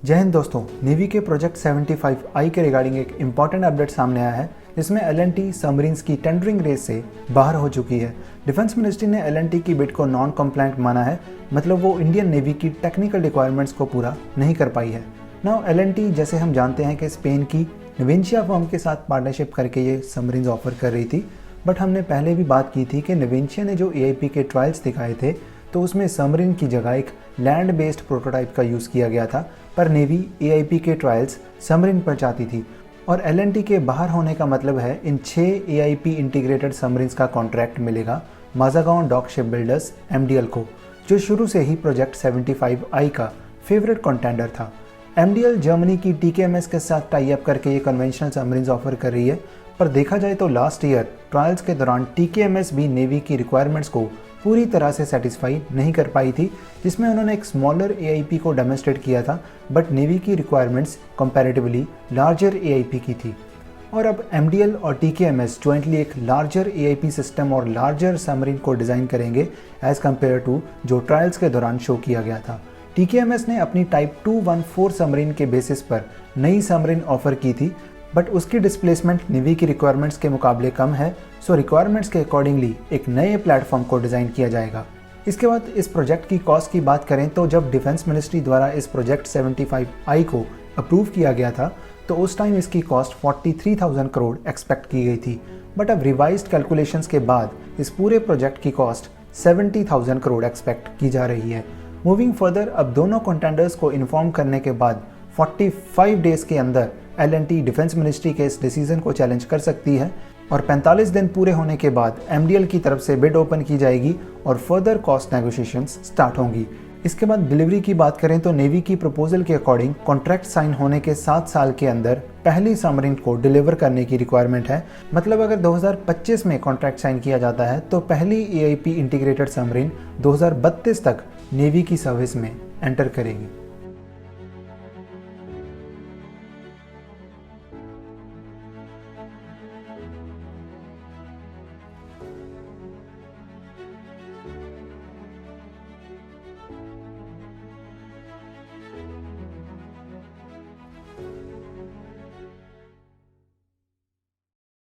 जय हिंद दोस्तों। नेवी के प्रोजेक्ट 75I के रिगार्डिंग एक इम्पॉर्टेंट अपडेट सामने आया है जिसमें एल&टी सबमरीन्स की टेंडरिंग रेस से बाहर हो चुकी है। डिफेंस मिनिस्ट्री ने एल&टी की बिड को नॉन कंप्लायंट माना है, मतलब वो इंडियन नेवी की टेक्निकल रिक्वायरमेंट्स को पूरा नहीं कर पाई है। नाउ एल&टी जैसे हम जानते हैं कि स्पेन की नवेंशिया फर्म के साथ पार्टनरशिप करके ये सबमरीन्स ऑफर कर रही थी, बट हमने पहले भी बात की थी कि नवेंशिया ने जो एआईपी के ट्रायल्स दिखाए थे तो उसमें सबमरीन की जगह एक लैंड बेस्ड प्रोटोटाइप का यूज़ किया गया था, पर नेवी एआईपी के ट्रायल्स सबमरीन पर चाहती थी। और एल&टी के बाहर होने का मतलब है इन 6 एआईपी इंटीग्रेटेड सबमरीन्स का कॉन्ट्रैक्ट मिलेगा माज़ागाओन डॉक शिप बिल्डर्स एमडीएल को, जो शुरू से ही प्रोजेक्ट 75I का फेवरेट कॉन्टेंडर था। एमडीएल जर्मनी की टीकेएमएस के साथ टाई अप करके ये कन्वेंशनल सबमरीन्स ऑफर कर रही है, पर देखा जाए तो लास्ट ईयर ट्रायल्स के दौरान टीकेएमएस भी नेवी की रिक्वायरमेंट्स को पूरी तरह से सेटिस्फाई नहीं कर पाई थी, जिसमें उन्होंने एक स्मॉलर एआईपी को डेमोन्स्ट्रेट किया था, बट नेवी की रिक्वायरमेंट्स कंपैरेटिवली लार्जर एआईपी की थी। और अब एमडीएल और टीकेएमएस जॉइंटली एक लार्जर एआईपी सिस्टम और लार्जर सबमरीन को डिज़ाइन करेंगे एज कम्पेयर टू जो ट्रायल्स के दौरान शो किया गया था। टीकेएमएस ने अपनी टाइप 214 सबमरीन के बेसिस पर नई सबमरीन ऑफर की थी, बट उसकी डिस्प्लेसमेंट नेवी की रिक्वायरमेंट्स के मुकाबले कम है, सो रिक्वायरमेंट्स के अकॉर्डिंगली एक नए प्लेटफॉर्म को डिज़ाइन किया जाएगा। इसके बाद इस प्रोजेक्ट की कॉस्ट की बात करें तो जब डिफेंस मिनिस्ट्री द्वारा इस प्रोजेक्ट 75I को अप्रूव किया गया था तो उस टाइम इसकी कॉस्ट 43,000 करोड़ एक्सपेक्ट की गई थी, बट अब रिवाइज्ड कैलकुलेशंस के बाद इस पूरे प्रोजेक्ट की कॉस्ट 70,000 करोड़ एक्सपेक्ट की जा रही है। मूविंग फर्दर, अब दोनों कंटेंडर्स को इन्फॉर्म करने के बाद 45 डेज के अंदर एल&टी डिफेंस मिनिस्ट्री के इस डिसीजन को चैलेंज कर सकती है और 45 दिन पूरे होने के बाद एमडीएल की तरफ से बिड ओपन की जाएगी और फर्दर कॉस्ट नेगोशिएशंस स्टार्ट होंगी। इसके बाद डिलीवरी की बात करें तो नेवी की प्रपोजल के अकॉर्डिंग कॉन्ट्रैक्ट साइन होने के 7 साल के अंदर पहली सबमरीन को डिलीवर करने की रिक्वायरमेंट है। मतलब अगर 2025 में कॉन्ट्रैक्ट साइन किया जाता है तो पहली एआईपी इंटीग्रेटेड सबमरीन 2032 तक नेवी की सर्विस में एंटर करेगी।